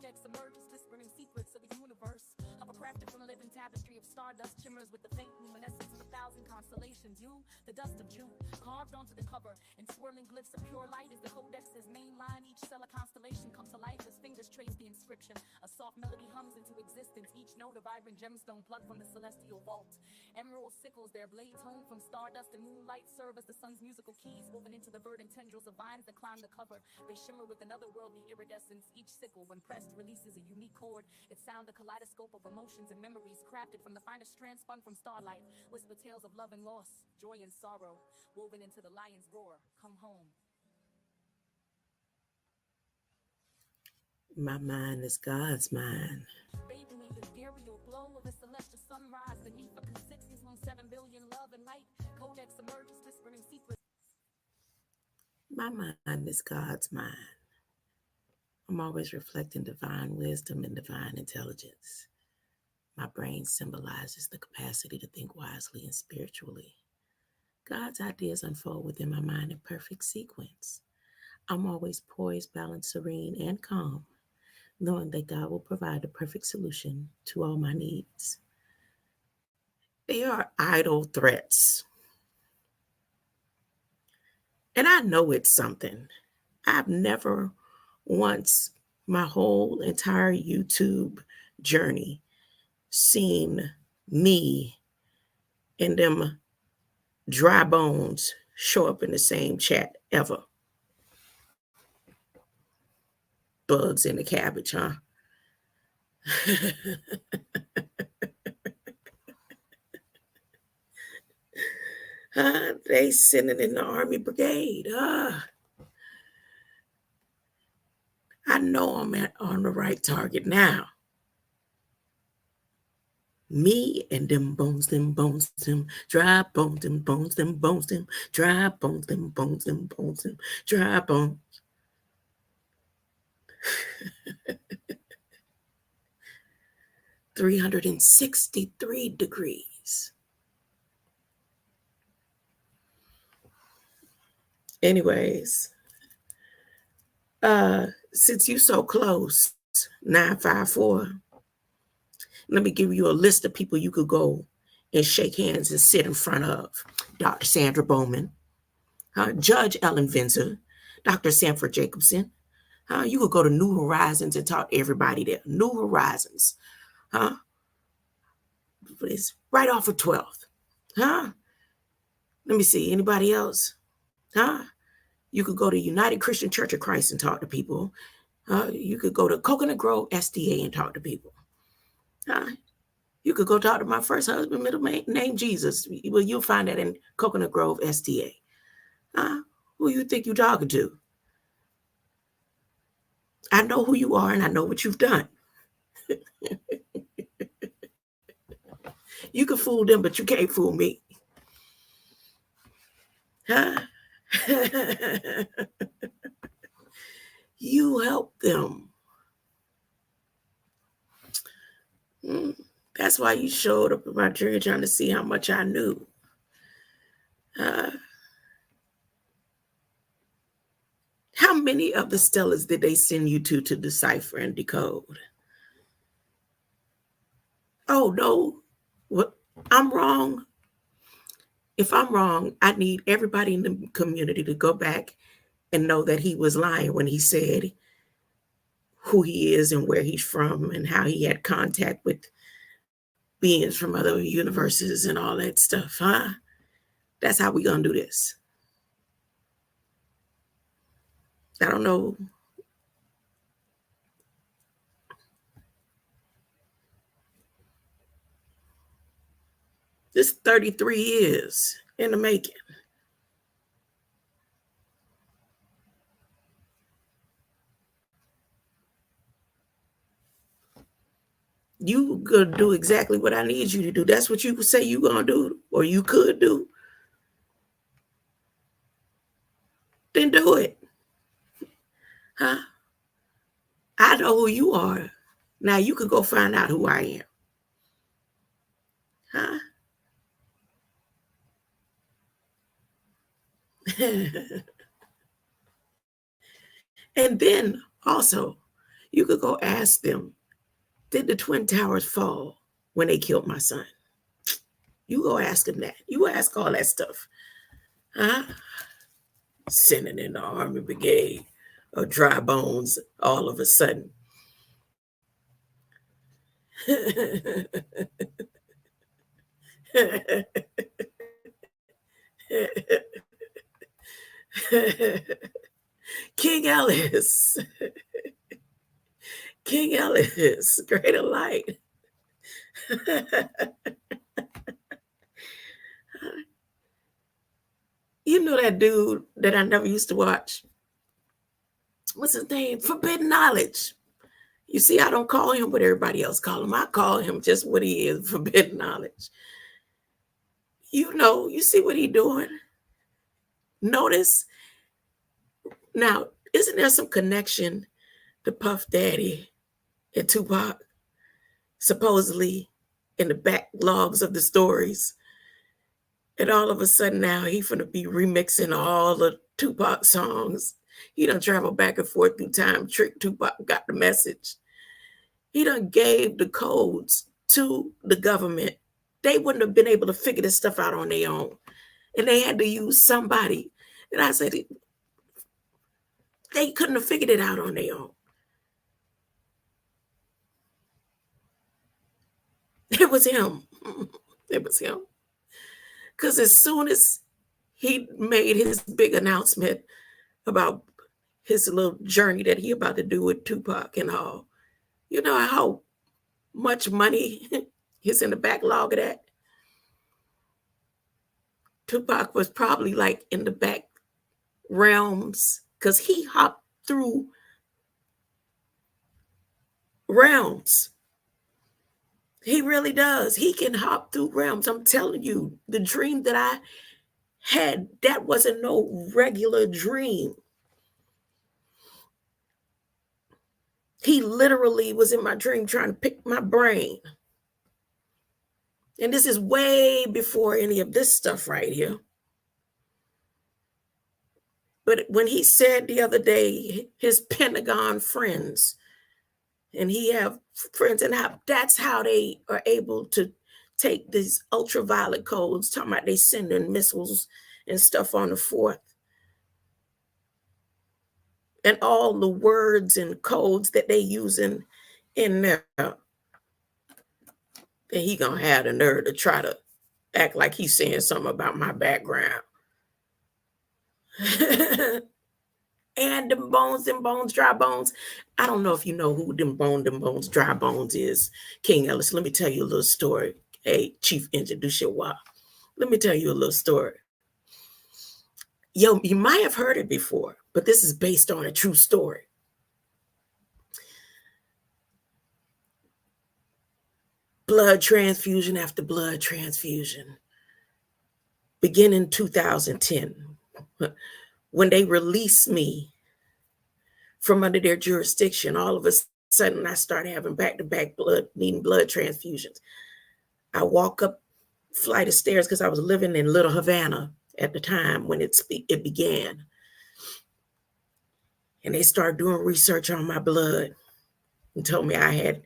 codex emerges, whispering secrets of the universe. Crafted from a living tapestry of stardust shimmers with the faint luminescence of 1,000 constellations. You, the dust of June, carved onto the cover, and swirling glyphs of pure light is the codex's main line. Each STELA constellation comes to life as fingers trace the inscription. A soft melody hums into existence, each note a vibrant gemstone plucked from the celestial vault. Emerald sickles, their blades home from stardust and moonlight, serve as the sun's musical keys, woven into the verdant tendrils of vines that climb the cover. They shimmer with another worldly iridescence. Each sickle, when pressed, releases a unique chord. Its sound a kaleidoscope of emotions and memories, crafted from the finest strands spun from starlight. Whisper tales of love and loss, joy and sorrow, woven into the lion's roar. Come home. My mind is God's mind. Bathing in the ethereal glow of a celestial sunrise beneath a consistency on 7 billion love and light. Codex emerges, whispering secrets. My mind is God's mind. I'm always reflecting divine wisdom and divine intelligence. My brain symbolizes the capacity to think wisely and spiritually. God's ideas unfold within my mind in perfect sequence. I'm always poised, balanced, serene, and calm, knowing that God will provide the perfect solution to all my needs. They are idle threats. And I know it's something. I've never once, my whole entire YouTube journey, seen me and them dry bones show up in the same chat ever. Bugs in the cabbage, huh? They sending in the Army Brigade. I know I'm on the right target now. Me and them bones, them dry bones, them bones, them dry bones, them bones, them dry bones. 363 degrees. Anyways, since you so close, 954, let me give you a list of people you could go and shake hands and sit in front of. Dr. Sandra Bowman, Judge Ellen Vinzer, Dr. Sanford Jacobson. You could go to New Horizons and talk to everybody there. New Horizons. It's right off of 12th. Let me see. Anybody else? You could go to United Christian Church of Christ and talk to people. You could go to Coconut Grove SDA and talk to people. You could go talk to my first husband, middle name Jesus. Well, you'll find that in Coconut Grove SDA. Who you think you're talking to? I know who you are and I know what you've done. You can fool them, but you can't fool me. You help them. That's why you showed up at my church trying to see how much I knew. How many of the Stellas did they send you to decipher and decode? Oh, no. What? I'm wrong. If I'm wrong, I need everybody in the community to go back and know that he was lying when he said who he is and where he's from and how he had contact with beings from other universes and all that stuff, That's how we gonna do this. I don't know. This 33 years in the making. You gonna do exactly what I need you to do. That's what you say you gonna do, or you could do. Then do it. I know who you are. Now you could go find out who I am. And then also, You could go ask them, did the Twin Towers fall when they killed my son? You go ask them that. You ask all that stuff. Huh? Sending in the Army Brigade of Dry Bones all of a sudden. King Ellis. King Ellis, greater light. You know that dude that I never used to watch? What's his name? Forbidden Knowledge. You see, I don't call him what everybody else call him. I call him just what he is, Forbidden Knowledge. You know, you see what he doing? Notice. Now, isn't there some connection to Puff Daddy and Tupac? Supposedly in the backlogs of the stories. And all of a sudden now he finna be remixing all the Tupac songs. He done traveled back and forth through time. Trick Tupac got the message. He done gave the codes to the government. They wouldn't have been able to figure this stuff out on their own. And they had to use somebody. And I said, they couldn't have figured it out on their own. It was him. It was him. Because as soon as he made his big announcement about his little journey that he about to do with Tupac and all, you know how much money is in the backlog of that? Tupac was probably like in the back realms because he hopped through realms. He really does. He can hop through realms. I'm telling you, the dream that I had, that wasn't no regular dream. He literally was in my dream trying to pick my brain. And this is way before any of this stuff right here. But when he said the other day, his Pentagon friends, and he have friends, and that's how they are able to take these ultraviolet codes, talking about they sending missiles and stuff on the 4th. And all the words and codes that they using in there. And he gonna have the nerve to try to act like he's saying something about my background. And them bones, dry bones. I don't know if you know who them bones, dry bones is. King Ellis, let me tell you a little story. Hey, Chief Introduce your wife. Let me tell you a little story. Yo, you might have heard it before, but this is based on a true story. Blood transfusion after blood transfusion. Beginning 2010, when they released me from under their jurisdiction, all of a sudden I started having back-to-back needing blood transfusions. I walk up flight of stairs because I was living in Little Havana at the time when it began. And they started doing research on my blood and told me I had,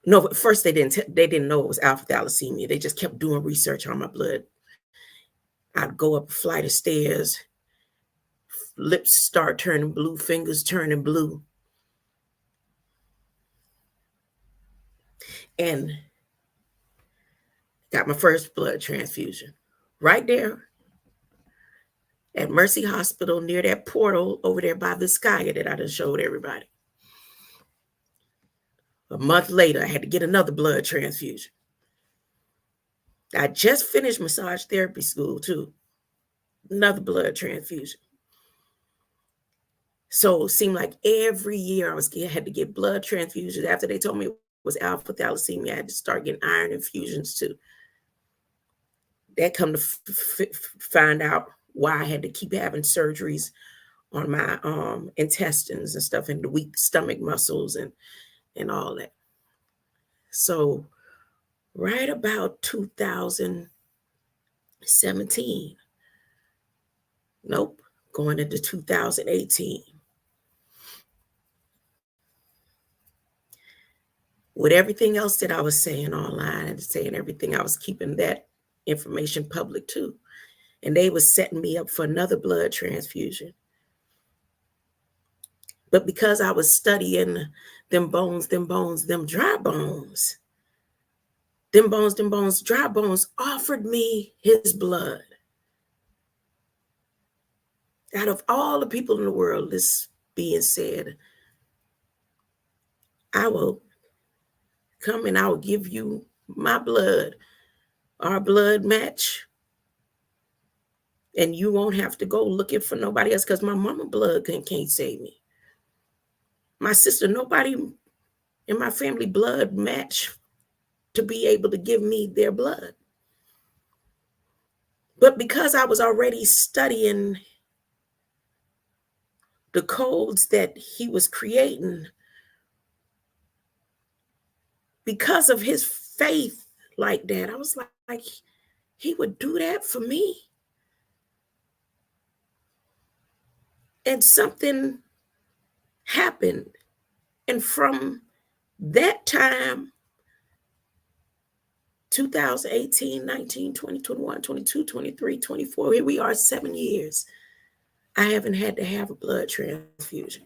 no, at first they didn't know it was alpha thalassemia. They just kept doing research on my blood. I'd go up a flight of stairs, lips start turning blue, fingers turning blue. And got my first blood transfusion right there at Mercy Hospital near that portal over there by the sky that I just showed everybody. A month later, I had to get another blood transfusion. I just finished massage therapy school too. Another blood transfusion. So it seemed like every year I had to get blood transfusions. After they told me it was alpha thalassemia, I had to start getting iron infusions too. That come to find out why I had to keep having surgeries on my intestines and stuff, and the weak stomach muscles and all that. So right about 2017, nope, going into 2018, with everything else that I was saying online and saying everything, I was keeping that information public too. And they was setting me up for another blood transfusion. But because I was studying them bones, them dry bones, dry bones offered me his blood. Out of all the people in the world, this being said, I will come and I will give you my blood, our blood match. And you won't have to go looking for nobody else because my mama blood can't save me. My sister, nobody in my family blood match to be able to give me their blood. But because I was already studying the codes that he was creating, because of his faith like that, I was like, he would do that for me. And something happened. And from that time, 2018, 19, 20, 21, 22, 23, 24, here we are 7 years. I haven't had to have a blood transfusion.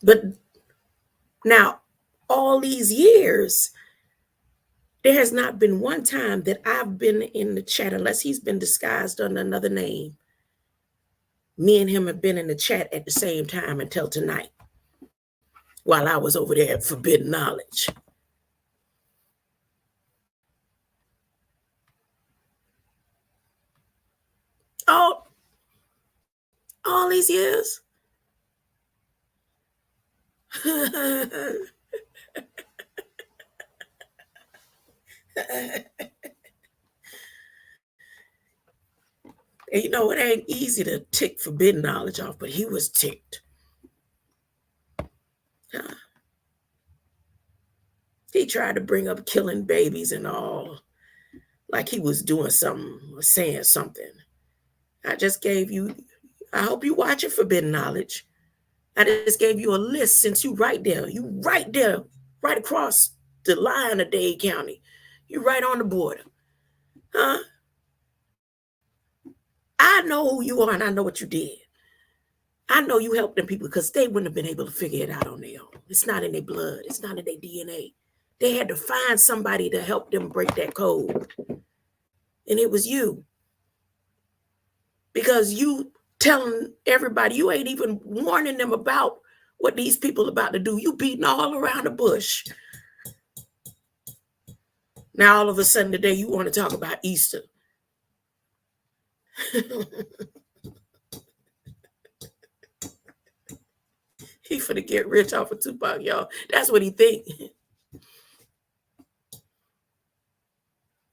But now, all these years, there has not been one time that I've been in the chat, unless he's been disguised under another name. Me and him have been in the chat at the same time until tonight, while I was over there at Forbidden Knowledge. All these years. And you know, it ain't easy to tick Forbidden Knowledge off, but he was ticked. He tried to bring up killing babies and all, like he was doing something or saying something. I just gave you, I hope you watch it, Forbidden Knowledge. I just gave you a list since you right there, right across the line of Dade County. You right on the border. Huh? I know who you are and I know what you did. I know you helped them people because they wouldn't have been able to figure it out on their own. It's not in their blood. It's not in their DNA. They had to find somebody to help them break that code. And it was you. Because you telling everybody, you ain't even warning them about what these people are about to do. You beating all around the bush. Now, all of a sudden today, you want to talk about Easter. He finna get rich off of Tupac, y'all. That's what he think.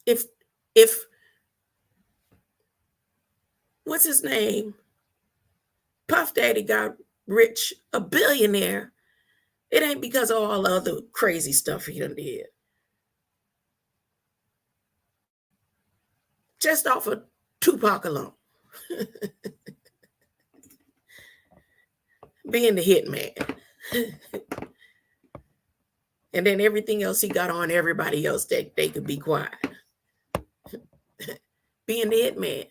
If what's his name? Puff Daddy got rich, a billionaire. It ain't because of all the other crazy stuff he done did. Just off of Tupac alone. Being the hitman. And then everything else he got on everybody else that they could be quiet. Being the hitman.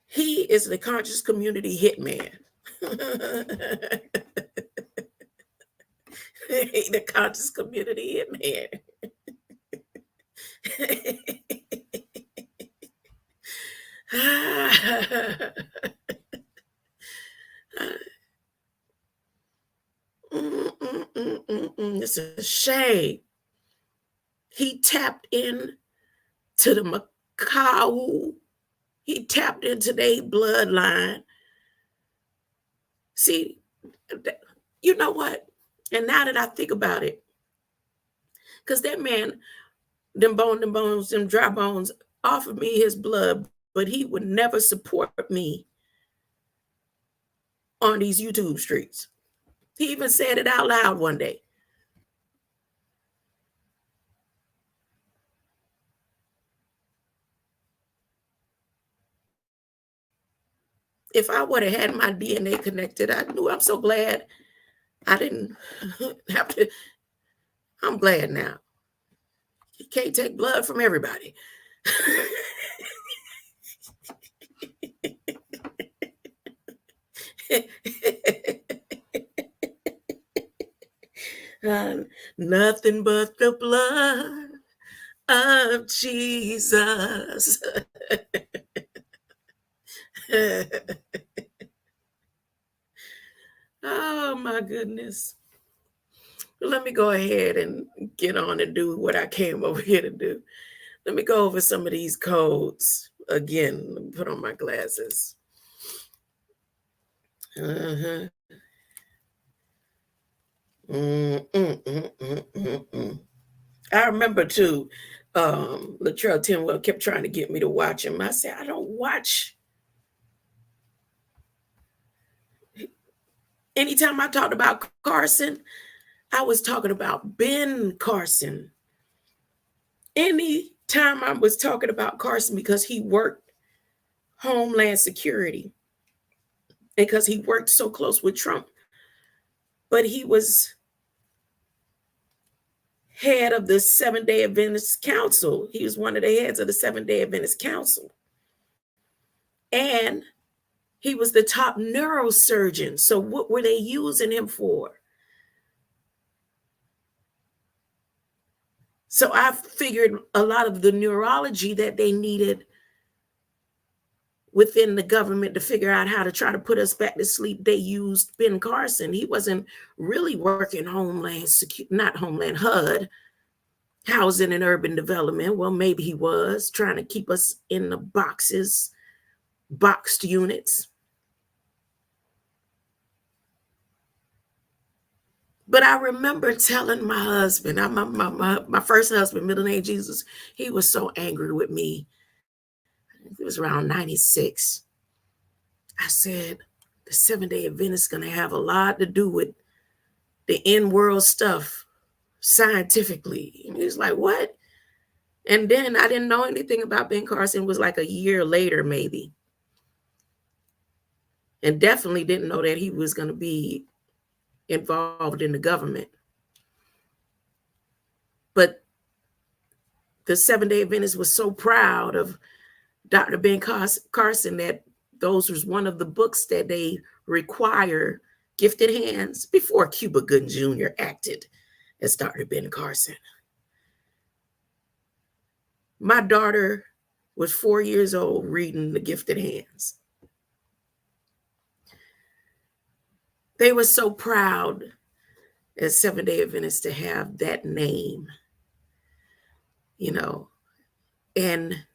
He is the conscious community hitman. The conscious community hitman. It's a shame. He tapped in to the MACAU. He tapped into their bloodline. See, you know what? And now that I think about it, because that man, them bones, them dry bones, offered me his blood, but he would never support me on these YouTube streets. He even said it out loud one day. if I would have had my DNA connected, I'm so glad I didn't have to. I'm glad now. You can't take blood from everybody. Nothing but the blood of Jesus. Oh my goodness. Let me go ahead and get on and do what I came over here to do. Let me go over some of these codes again. Let me put on my glasses. I remember too, Latrell Tinwell kept trying to get me to watch him. I said, I don't watch. Anytime I talked about Carson, I was talking about Ben Carson. Anytime I was talking about Carson, because he worked Homeland Security, because he worked so close with Trump, but he was head of the Seventh-day Adventist Council. He was one of the heads of the Seventh-day Adventist Council. And he was the top neurosurgeon. So what were they using him for? So I figured a lot of the neurology that they needed within the government to figure out how to try to put us back to sleep, they used Ben Carson. He wasn't really working HUD, Housing and Urban Development. Well, maybe he was trying to keep us in the boxed units. But I remember telling my husband, my first husband, middle name Jesus, he was so angry with me. It was around 96. I said, the Seventh-day Adventist is going to have a lot to do with the in-world stuff scientifically. And he was like, what? And then I didn't know anything about Ben Carson. It was like a year later, maybe. And definitely didn't know that he was going to be involved in the government. But the Seventh-day Adventist was so proud of Dr. Ben Carson that those was one of the books that they require gifted hands before Cuba Gooding Jr. acted as Dr. Ben Carson. My daughter was 4 years old reading The Gifted Hands. They were so proud as Seventh-day Adventists to have that name, you know. And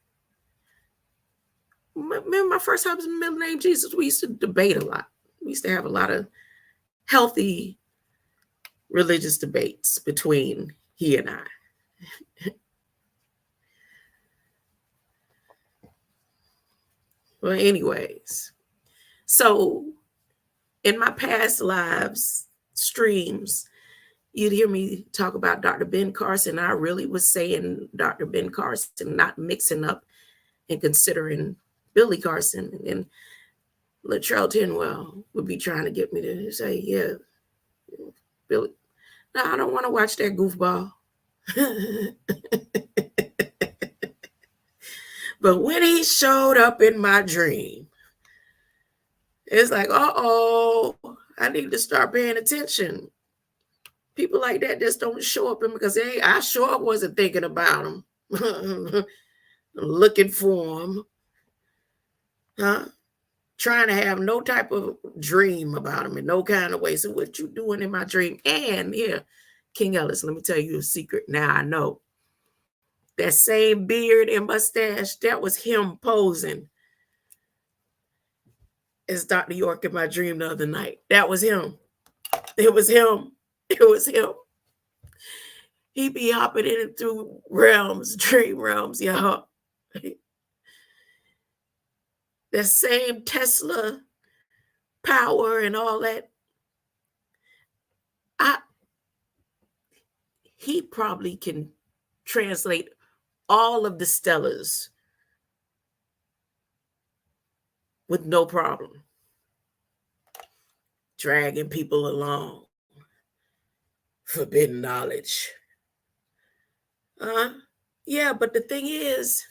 my first husband, middle name Jesus, we used to debate a lot. We used to have a lot of healthy religious debates between he and I. Well, anyways, so in my past lives streams, you'd hear me talk about Dr. Ben Carson. I really was saying Dr. Ben Carson, not mixing up and considering Billy Carson. And Latrell Tinwell would be trying to get me to say, yeah, Billy. No, I don't want to watch that goofball. But when he showed up in my dream, it's like, uh-oh, I need to start paying attention. People like that just don't show up because I sure wasn't thinking about them. Looking for them. Huh? Trying to have no type of dream about them in no kind of way. So what you doing in my dream? And here, King Ellis, let me tell you a secret. Now I know. That same beard and mustache, that was him posing as Dr. York in my dream the other night. That was him. It was him. It was him. He be hopping in and through realms, dream realms, y'all. That same Tesla power and all that. He probably can translate all of the STELAs with no problem. dragging people along. Forbidden knowledge. Yeah, but the thing is,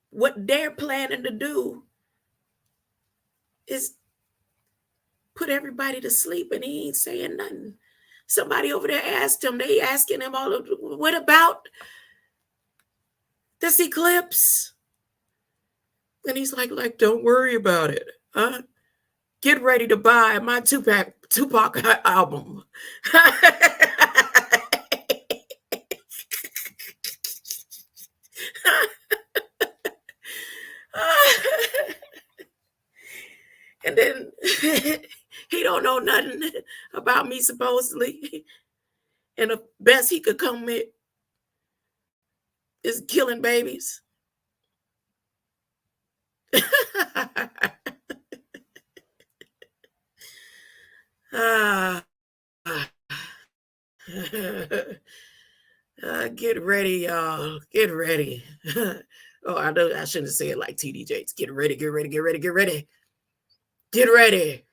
what they're planning to do is put everybody to sleep, and he ain't saying nothing. Somebody over there asked him, they asking him all of, what about this eclipse? And he's like, don't worry about it. Get ready to buy my Tupac album. And then he don't know nothing about me, supposedly. And the best he could come with is killing babies. Get ready, y'all. Get ready. Oh, I shouldn't say it like TD Jakes. Get ready, get ready, get ready, get ready. Get ready.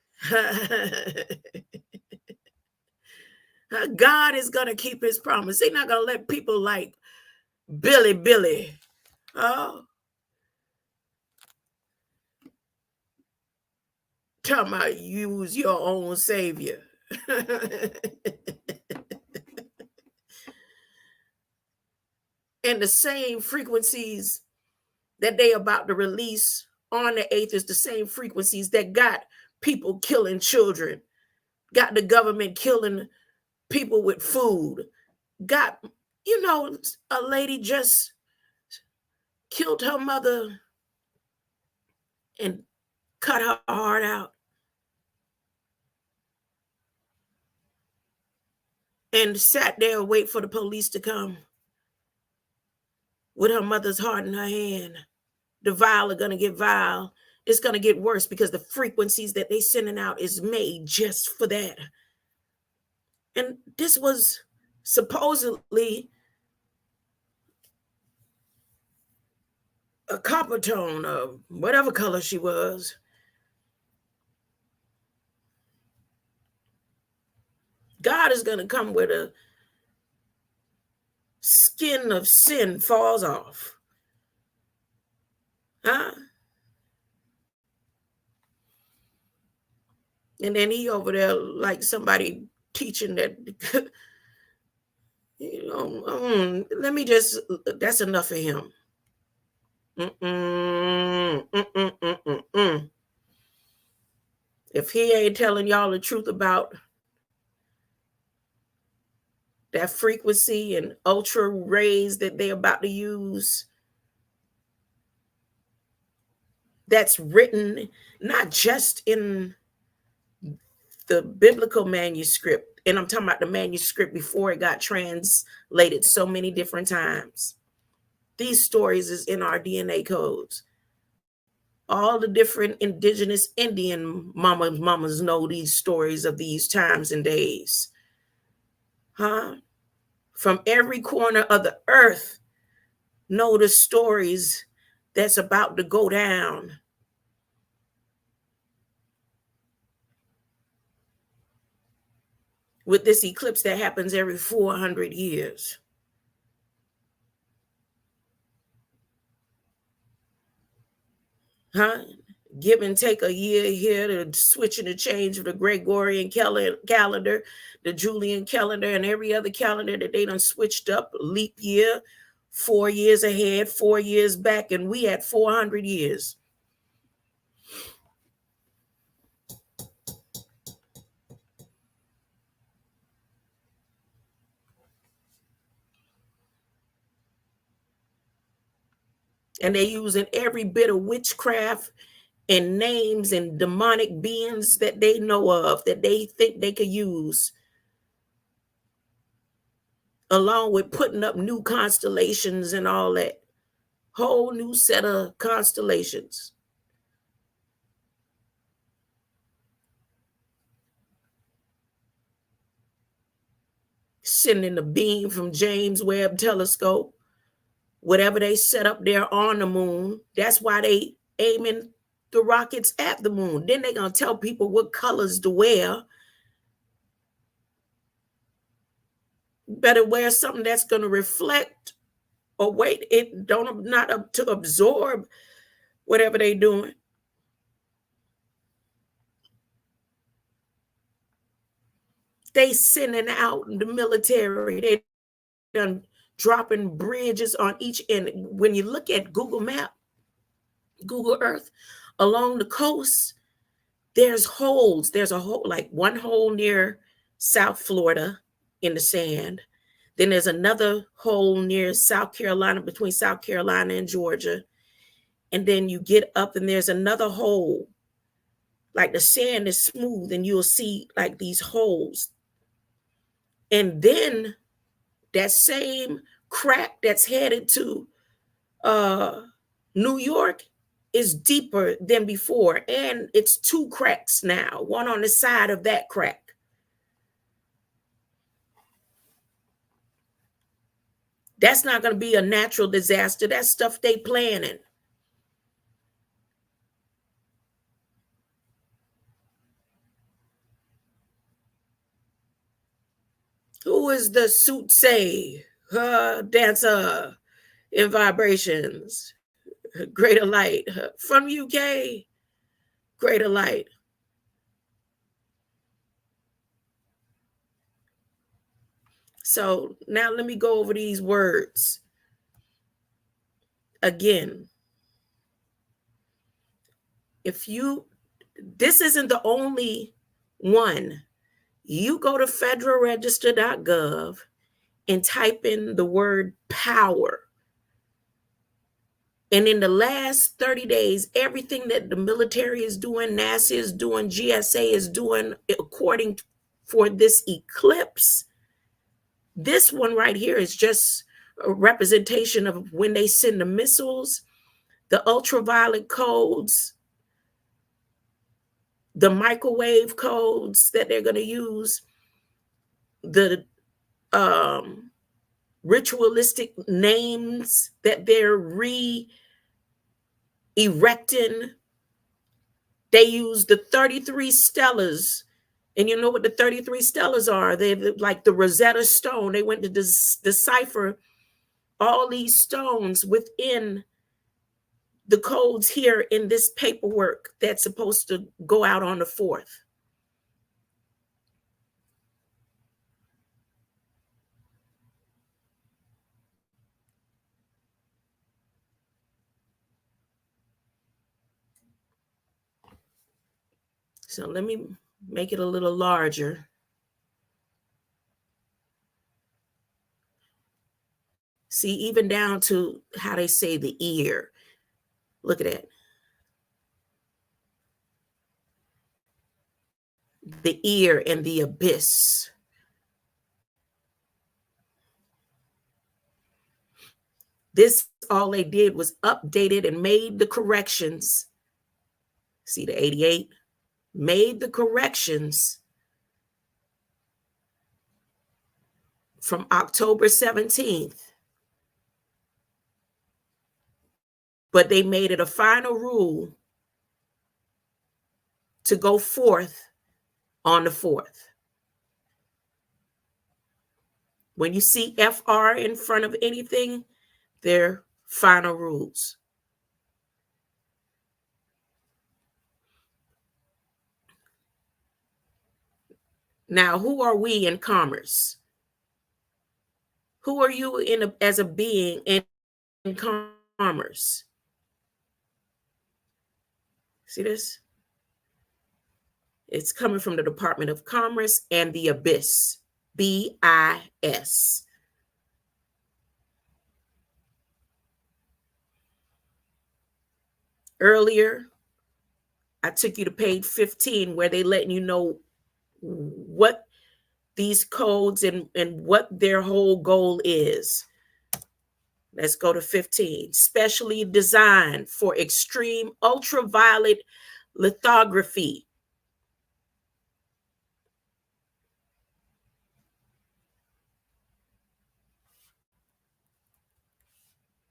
God is going to keep his promise. He's not going to let people like Billy. Oh. Talking about use your own savior. And the same frequencies that they about to release on the 8th is the same frequencies that got people killing children, got the government killing people with food, got, a lady just killed her mother and cut her heart out. And sat there and wait for the police to come with her mother's heart in her hand. The vile are going to get vile. It's going to get worse because the frequencies that they sending out is made just for that. And this was supposedly a copper tone of whatever color she was. God is going to come with a skin of sin falls off. And then he over there like somebody teaching that, let me just, that's enough for him. If he ain't telling y'all the truth about that frequency and ultra rays that they're about to use, that's written not just in the biblical manuscript, and I'm talking about the manuscript before it got translated so many different times. These stories is in our DNA codes. All the different indigenous Indian mamas know these stories of these times and days. From every corner of the earth know the stories that's about to go down. With this eclipse that happens every 400 years. Give and take a year here to switch and the change of the Gregorian calendar, the Julian calendar, and every other calendar that they done switched up. Leap year, 4 years ahead, 4 years back, and we at 400 years. And they're using every bit of witchcraft and names and demonic beings that they know of, that they think they could use, along with putting up new constellations and all that. Whole new set of constellations. Sending the beam from James Webb Telescope, whatever they set up there on the moon. That's why they aiming the rockets at the moon. Then they're going to tell people what colors to wear. Better wear something that's going to reflect or wait, it don't not up to absorb whatever they're doing. They sending out the military. They done dropping bridges on each end. When you look at Google Map, Google Earth, along the coast, there's holes. There's a hole, like one hole near South Florida in the sand. Then there's another hole near South Carolina, between South Carolina and Georgia. And then you get up and there's another hole. Like the sand is smooth and you'll see like these holes. And then that same crack that's headed to New York is deeper than before. And it's two cracks now, one on the side of that crack. That's not going to be a natural disaster. That's stuff they planning. Who is the soothsay dancer in vibrations? Greater Light from UK. Greater Light. So now let me go over these words again. This isn't the only one. You go to federalregister.gov and type in the word power. And in the last 30 days, everything that the military is doing, NASA is doing, GSA is doing, according for this eclipse, this one right here is just a representation of when they send the missiles, the ultraviolet codes, the microwave codes that they're going to use, the ritualistic names that they're erecting. They use the 33 stellas. And you know what the 33 stellas are? They're like the Rosetta Stone. They went to decipher all these stones within the codes here in this paperwork that's supposed to go out on the 4th. So let me make it a little larger. See, even down to how they say the ear. Look at that. The ear and the abyss. This, all they did was update it and made the corrections. See the 88? Made the corrections from October 17th. But they made it a final rule to go forth on the 4th. When you see FR in front of anything, they're final rules. Now, who are we in commerce? Who are you as a being in commerce? See this? It's coming from the Department of Commerce and the abyss, BIS. Earlier, I took you to page 15 where they letting you know what these codes and what their whole goal is. Let's go to 15. Specially designed for extreme ultraviolet lithography.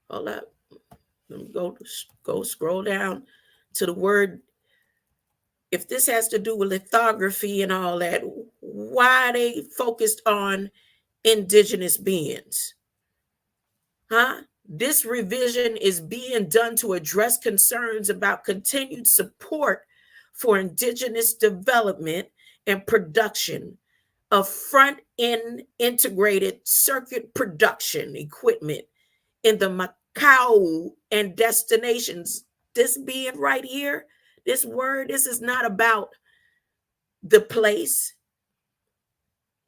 Hold up. Let me go scroll down to the word. If this has to do with lithography and all that, why are they focused on indigenous beings? Huh? This revision is being done to address concerns about continued support for indigenous development and production of front-end integrated circuit production equipment in the MACAU and destinations. This being right here, this word, this is not about the place.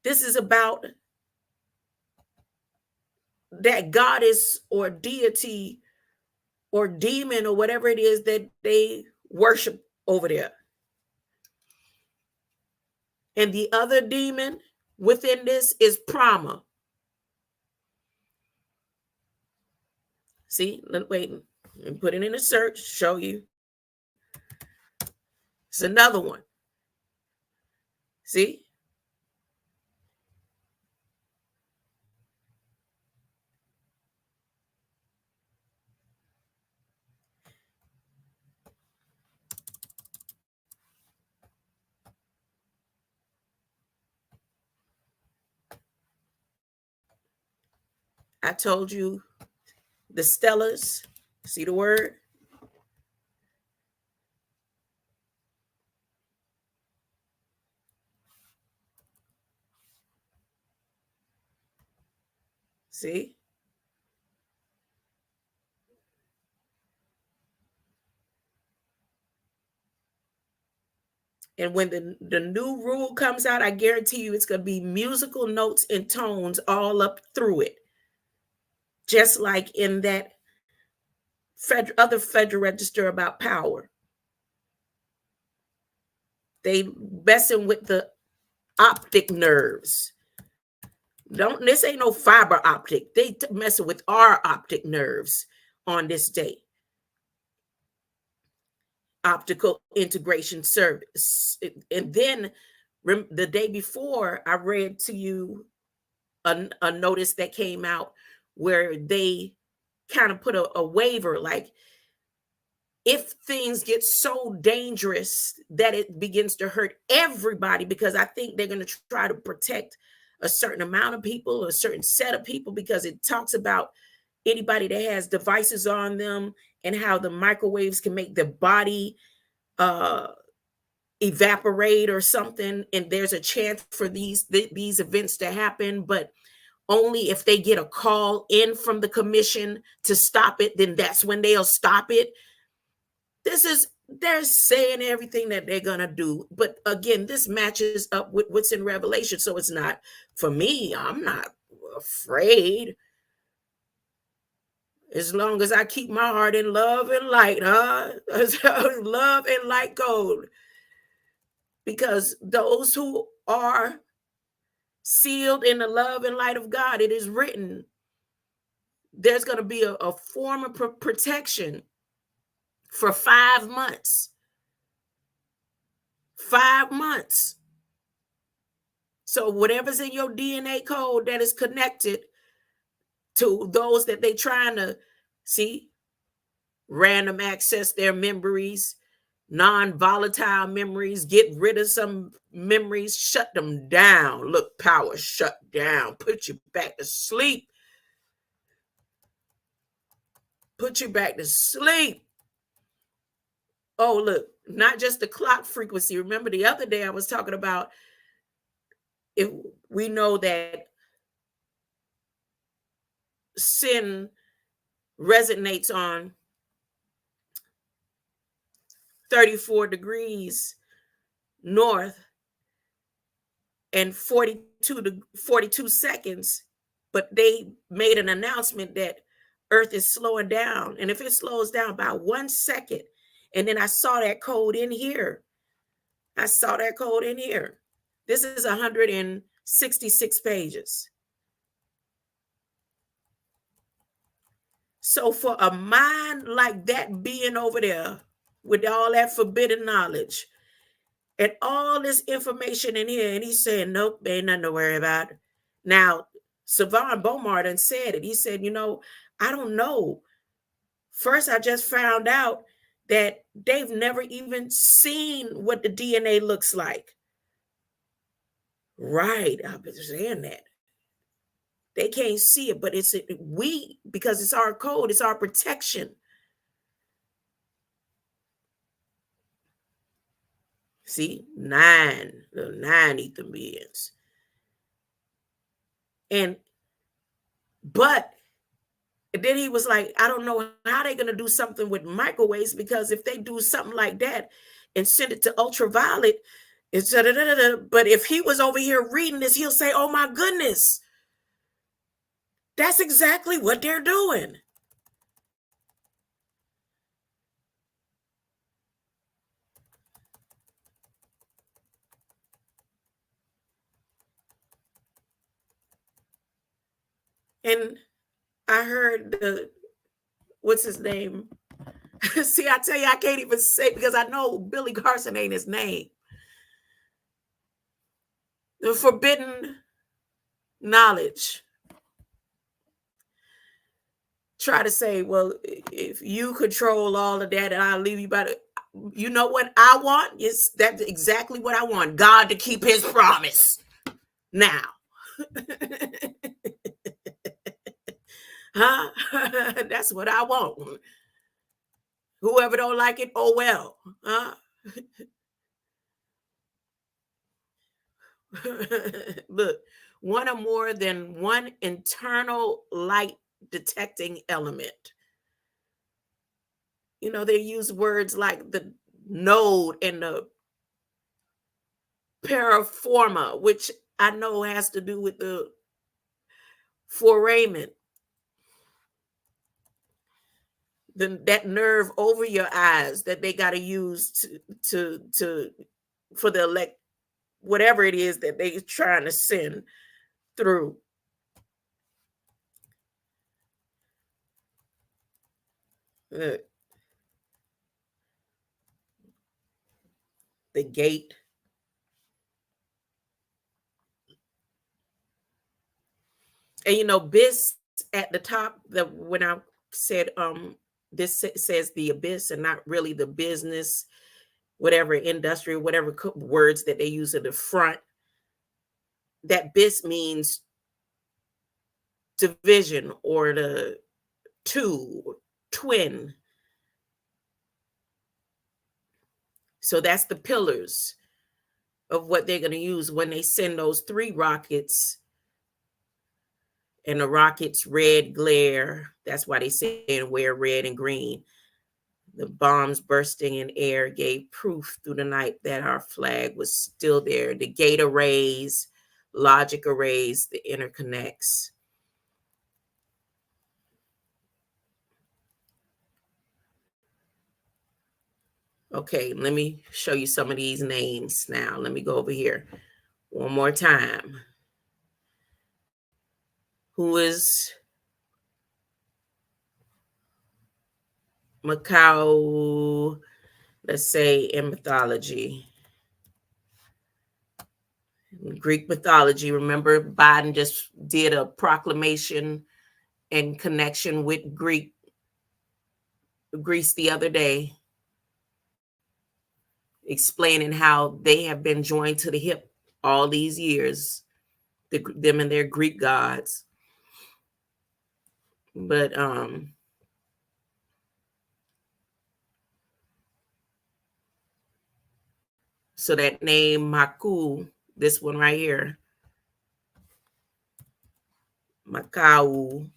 This is about that goddess or deity or demon or whatever it is that they worship over there. And the other demon within this is PRAMA. See, wait, and put it in a search, show you. It's another one. See? I told you the STELAs. See the word? See? And when the new rule comes out, I guarantee you it's going to be musical notes and tones all up through it. Just like in that other federal register about power. They messing with the optic nerves. This ain't no fiber optic. They messing with our optic nerves on this day. Optical integration service. And then the day before, I read to you a notice that came out where they kind of put a waiver, like if things get so dangerous that it begins to hurt everybody, because I think they're going to try to protect a certain amount of people, a certain set of people, because it talks about anybody that has devices on them and how the microwaves can make the body evaporate or something. And there's a chance for these events to happen, but only if they get a call in from the commission to stop it, then that's when they'll stop it. They're saying everything that they're going to do. But again, this matches up with what's in Revelation. So it's not, for me, I'm not afraid. As long as I keep my heart in love and light, huh? Love and light gold. Because those who are sealed in the love and light of God, it is written, there's going to be a form of protection for 5 months. 5 months. So whatever's in your DNA code that is connected to those that they trying to see, random access their memories, non-volatile memories, get rid of some memories, shut them down. Look, power shut down. Put you back to sleep. Put you back to sleep. Oh, look, not just the clock frequency. Remember the other day I was talking about, if we know that sin resonates on 34 degrees north and 42 seconds, but they made an announcement that Earth is slowing down. And if it slows down by 1 second, and then I saw that code in here. This is 166 pages. So for a mind like that being over there with all that forbidden knowledge and all this information in here, and he's saying, nope, ain't nothing to worry about. Now, Savon Bomar done said it. He said, I don't know. First, I just found out that they've never even seen what the DNA looks like. Right, I've been saying that. They can't see it, but because it's our code, it's our protection. See, nine ether beings. But then he was like, I don't know how they're going to do something with microwaves, because if they do something like that and send it to ultraviolet, it's but if he was over here reading this, he'll say, oh my goodness, that's exactly what they're doing. And I heard what's his name? See, I tell you, I can't even say, because I know Billy Carson ain't his name. The forbidden knowledge. Try to say, well, if you control all of that and I'll leave you by the, you know what I want? Yes, that's exactly what I want. God to keep his promise. Now. Huh? That's what I want. Whoever don't like it, oh well. Huh? Look, one or more than one internal light detecting element. You know, they use words like the node and the paraforma, which I know has to do with the foramen. That nerve over your eyes that they got to use to for the whatever it is that they're trying to send through. The gate. And you know, BIS at the top, when I said this says the abyss and not really the business, whatever industry, whatever words that they use at the front, that BIS means division or the twin. So that's the pillars of what they're going to use when they send those 3 rockets. And the rockets red glare. That's why they say wear red and green. The bombs bursting in air gave proof through the night that our flag was still there. The gate arrays, logic arrays, the interconnects. Okay, let me show you some of these names now. Let me go over here one more time. Who is MACAU, let's say, in mythology? Greek mythology. Remember, Biden just did a proclamation in connection with Greece the other day, explaining how they have been joined to the hip all these years, them and their Greek gods. But so that name MACAU, this one right here, MACAU,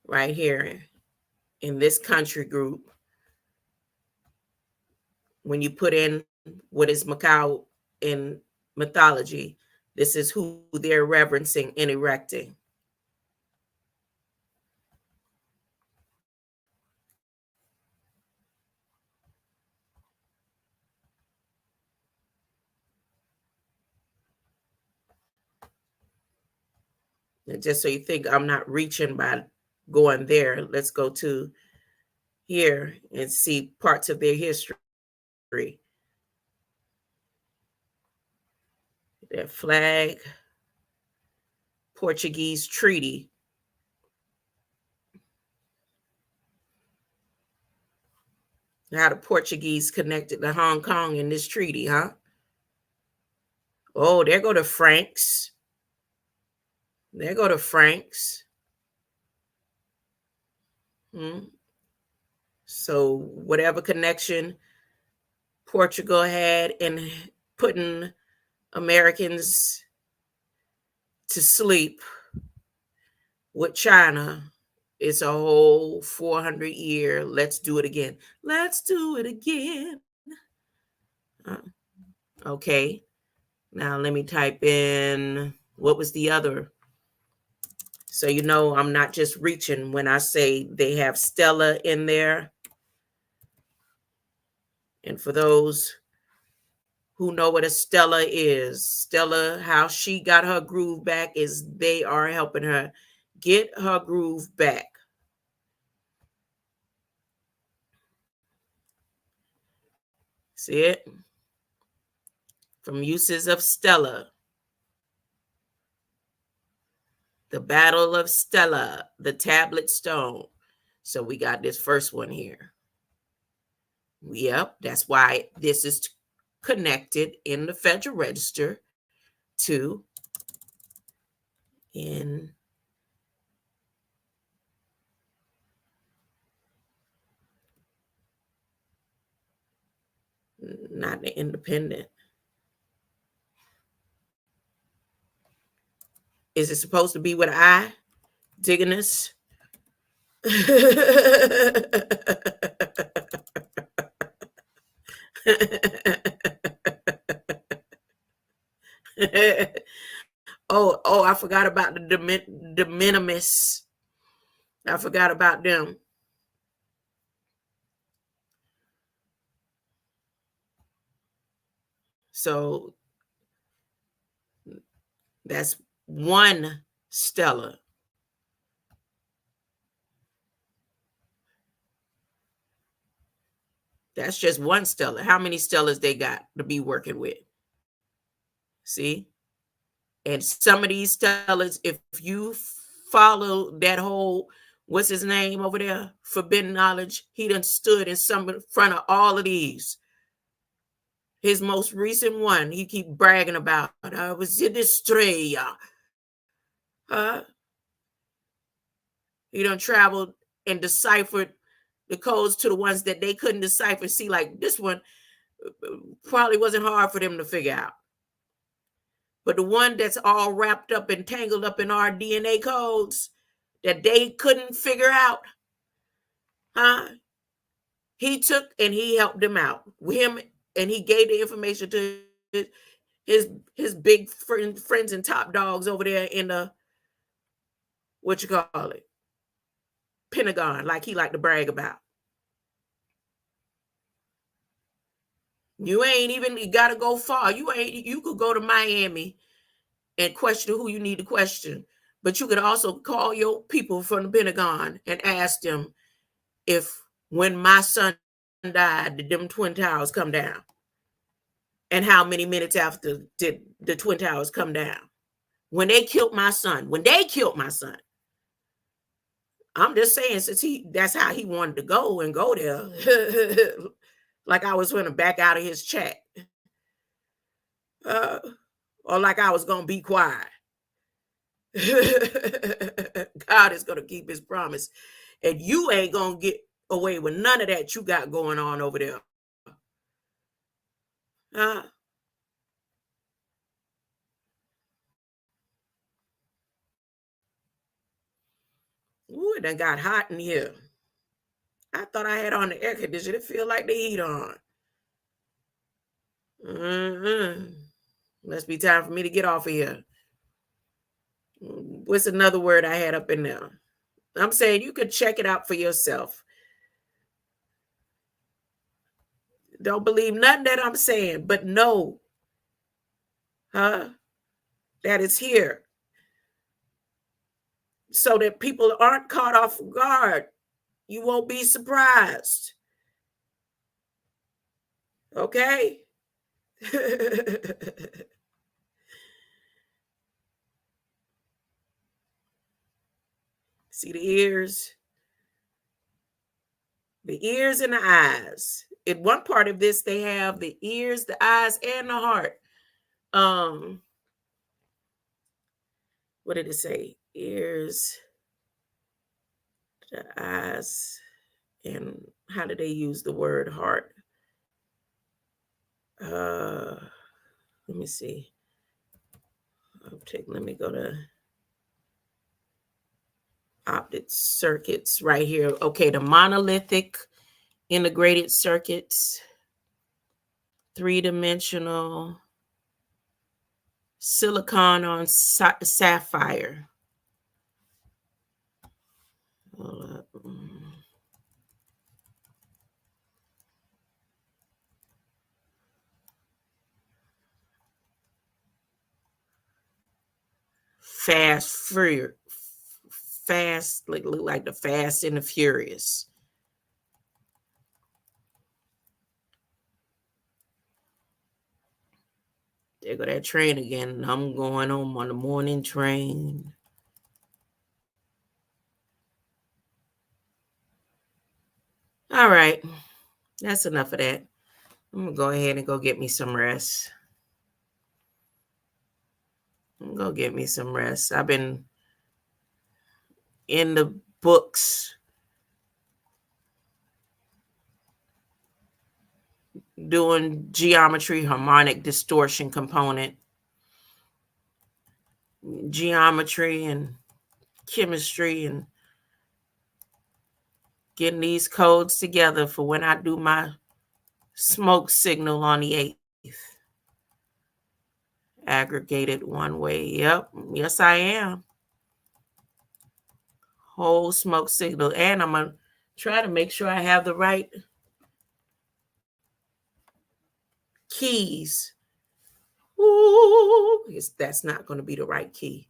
right here in this country group, when you put in what is MACAU in mythology, this is who they're reverencing and erecting. And just so you think I'm not reaching by going there, let's go to here and see parts of their history. Their flag, Portuguese treaty. How the Portuguese connected to Hong Kong in this treaty, huh? Oh, there go the Franks. There go the Franks. So whatever connection Portugal had in putting Americans to sleep with China, it's a whole 400-year. Let's do it again. Let's do it again. Okay. Now let me type in, what was the other? So you know I'm not just reaching when I say they have STELA in there. And for those who know what a STELA is, STELA, how she got her groove back is they are helping her get her groove back. See it? From uses of STELA. The Battle of STELA, the Tablet Stone. So we got this first one here. Yep, that's why this is connected in the Federal Register to not the independent. Is it supposed to be with an I? Indigenous? oh, I forgot about the minimus. I forgot about them. So that's one STELA. That's just one STELA. How many STELAs they got to be working with? See? And some of these STELAs, if you follow that whole, what's his name over there? Forbidden Knowledge, he done stood in front of all of these. His most recent one, he keep bragging about, I was in Australia. He done traveled and deciphered the codes to the ones that they couldn't decipher. See, like this one probably wasn't hard for them to figure out. But the one that's all wrapped up and tangled up in our DNA codes that they couldn't figure out, he took and he helped them out with him, and he gave the information to his big friends and top dogs over there in the, what you call it, Pentagon, like he liked to brag about. You ain't even got to go far. You could go to Miami and question who you need to question, but you could also call your people from the Pentagon and ask them if when my son died, did them Twin Towers come down? And how many minutes after did the Twin Towers come down? When they killed my son, I'm just saying, since that's how he wanted to go there. Like I was going to back out of his chat. Or like I was going to be quiet. God is going to keep his promise. And you ain't going to get away with none of that you got going on over there. Ooh, it done got hot in here. I thought I had on the air conditioner. It feel like the heat on. Must be time for me to get off of here. What's another word I had up in there? I'm saying you could check it out for yourself. Don't believe nothing that I'm saying, but know, that it's here. So that people aren't caught off guard. You won't be surprised. Okay? See the ears? The ears and the eyes. In one part of this, they have the ears, the eyes, and the heart. What did it say? Ears, the eyes, and how do they use the word heart? Let me see. Let me go to optic circuits right here. Okay, the monolithic integrated circuits, three-dimensional, silicon on sapphire. Hold up. Fast, look like the Fast and the Furious. There go that train again. I'm going home on the morning train. All right. That's enough of that. I'm going to go ahead and go get me some rest. I've been in the books doing geometry, harmonic distortion component, geometry and chemistry, and getting these codes together for when I do my smoke signal on the 8th. Aggregated one way. Yep. Yes, I am. Whole smoke signal. And I'm going to try to make sure I have the right keys. Ooh, that's not going to be the right key.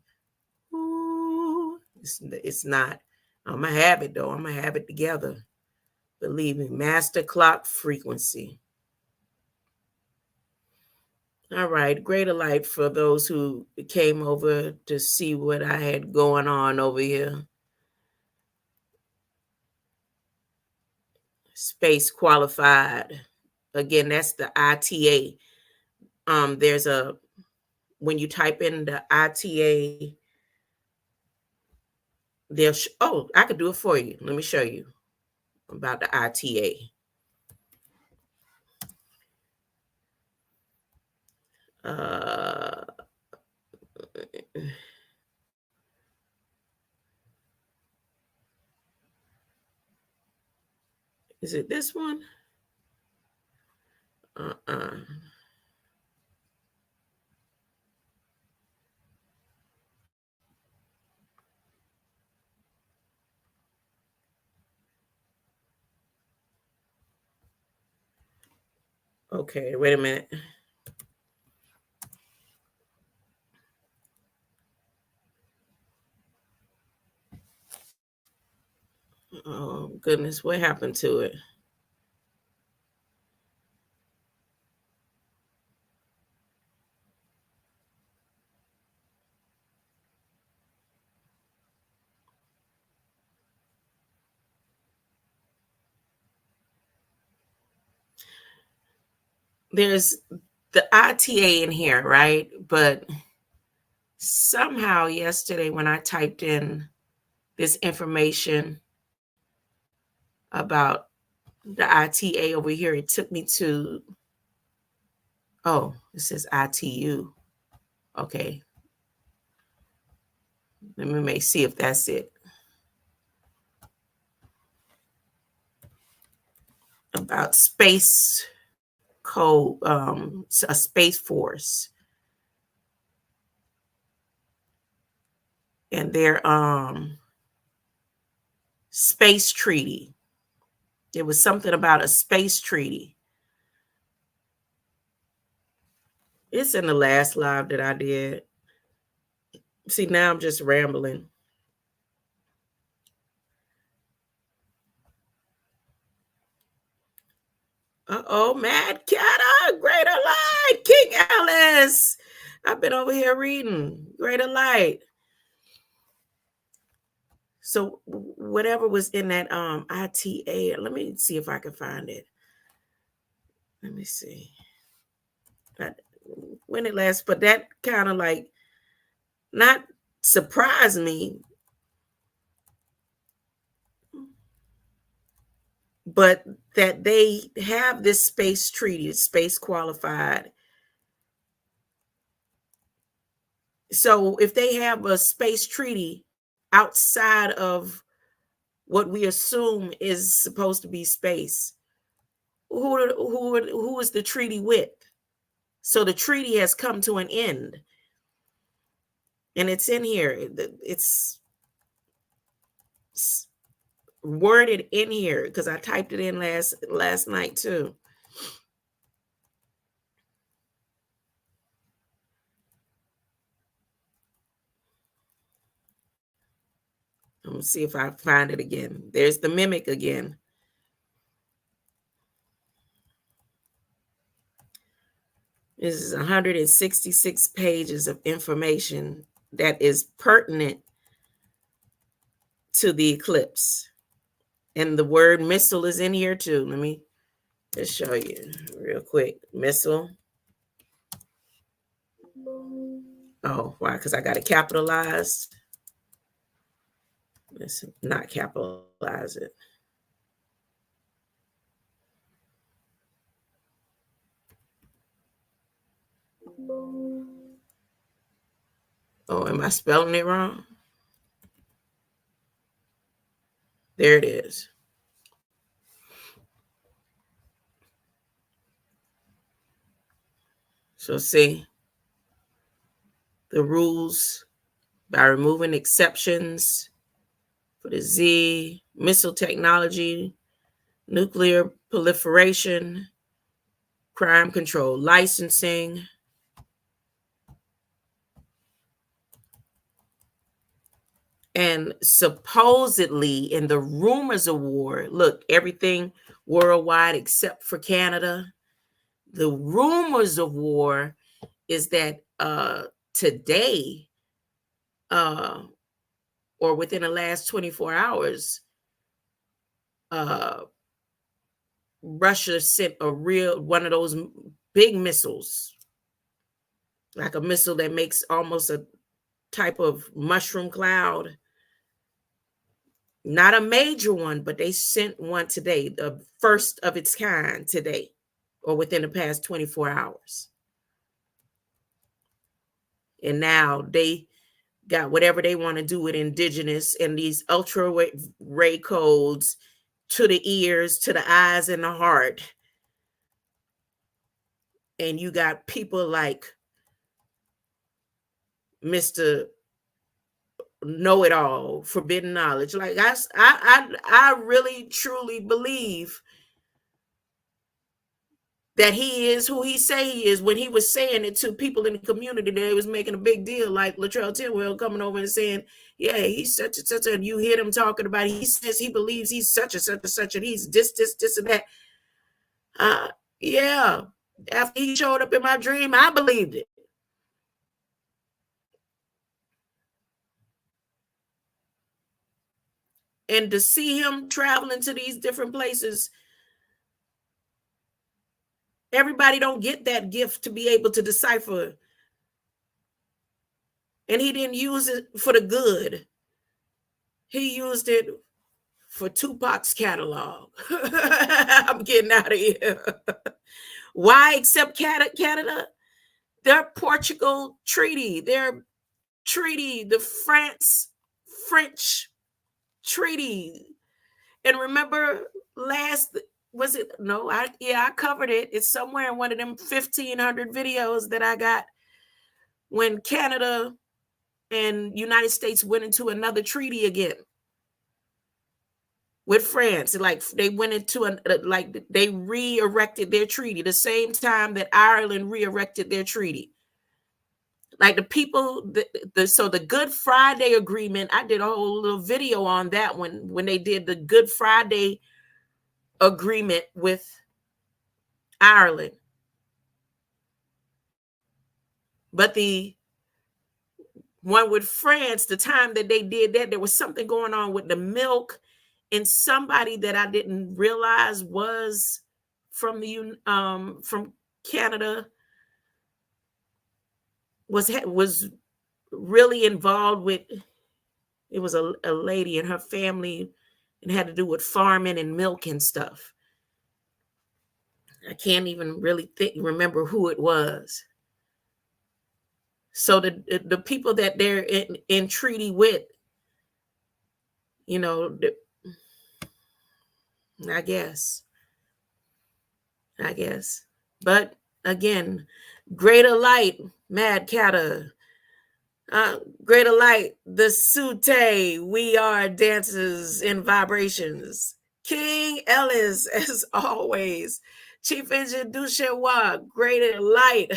Ooh, it's not. I'm going to have it, though. I'm going to have it together. Believe me, master clock frequency. All right, greater light for those who came over to see what I had going on over here. Space qualified. Again, that's the ITA. There's when you type in the ITA, I could do it for you. Let me show you about the ITA. Is it this one? Okay, wait a minute. Oh, goodness, what happened to it? There's the ITA in here, right? But somehow yesterday when I typed in this information about the ITA over here, it took me to, it says ITU. Okay. Let me see if that's it. About space code, a space force. And their space treaty. It was something about a space treaty. It's in the last live that I did. See, now I'm just rambling. Mad Catter, Greater Light, King Alice. I've been over here reading Greater Light. So whatever was in that ITA, let me see if I can find it. Let me see. When it lasts, but that kind of like not surprised me, but that they have this space treaty, space qualified. So if they have a space treaty outside of what we assume is supposed to be space, who is the treaty with? So the treaty has come to an end. And it's in here. It's worded in here because I typed it in last night too. Let me see if I find it again. There's the MiMIC again. This is 166 pages of information that is pertinent to the eclipse. And the word missile is in here too. Let me just show you real quick. Missile. Oh, why? Because I got it capitalized. Let's not capitalize it. Oh, am I spelling it wrong? There it is. So see the rules by removing exceptions for the Z, missile technology, nuclear proliferation, crime control licensing, and supposedly in the rumors of war, look, everything worldwide except for Canada, the rumors of war is that today or within the last 24 hours, Russia sent one of those big missiles, like a missile that makes almost a type of mushroom cloud. Not a major one, but they sent one today, the first of its kind today, or within the past 24 hours. And now they got whatever they want to do with Indigenous and these ultra ray codes to the ears, to the eyes, and the heart. And you got people like Mr. Know-it-all, forbidden knowledge. Like I really truly believe that he is who he say he is. When he was saying it to people in the community, they was making a big deal, like Latrell Tidwell coming over and saying, yeah, he's such and such, and you hear him talking about, he says he believes he's such and such and such, and he's this and that. Yeah, after he showed up in my dream, I believed it. And to see him traveling to these different places, everybody don't get that gift to be able to decipher. And he didn't use it for the good. He used it for Tupac's catalog. I'm getting out of here. Why accept Canada? Their Portugal treaty, their treaty, the French treaty. And remember I covered it. It's somewhere in one of them 1,500 videos that I got when Canada and United States went into another treaty again with France. Like they went into they re-erected their treaty the same time that Ireland re-erected their treaty. Like the people, so the Good Friday Agreement, I did a whole little video on that when they did the Good Friday Agreement with Ireland. But the One with France, the time that they did that, there was something going on with the milk, and somebody that I didn't realize was from Canada was really involved with. It was a lady and her family, and had to do with farming and milk and stuff. I can't even really remember who it was. So the people that they're in treaty with, you know, I guess. But again, greater light, Mad Catter. Greater light, the Sute, we are dancers in vibrations. King Ellis, as always. Chief Engineer Dushewa, greater light.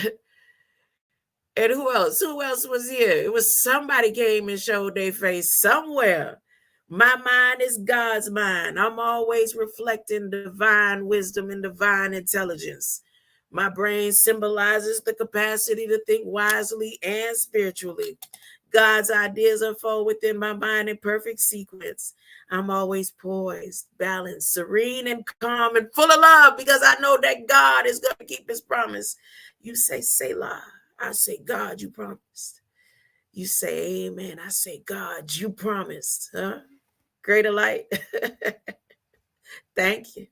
And who else? Who else was here? It was somebody came and showed their face somewhere. My mind is God's mind. I'm always reflecting divine wisdom and divine intelligence. My brain symbolizes the capacity to think wisely and spiritually. God's ideas unfold within my mind in perfect sequence. I'm always poised, balanced, serene, and calm, and full of love because I know that God is going to keep his promise. You say, Selah. I say, God, you promised. You say, amen. I say, God, you promised. Huh? Greater light. Thank you.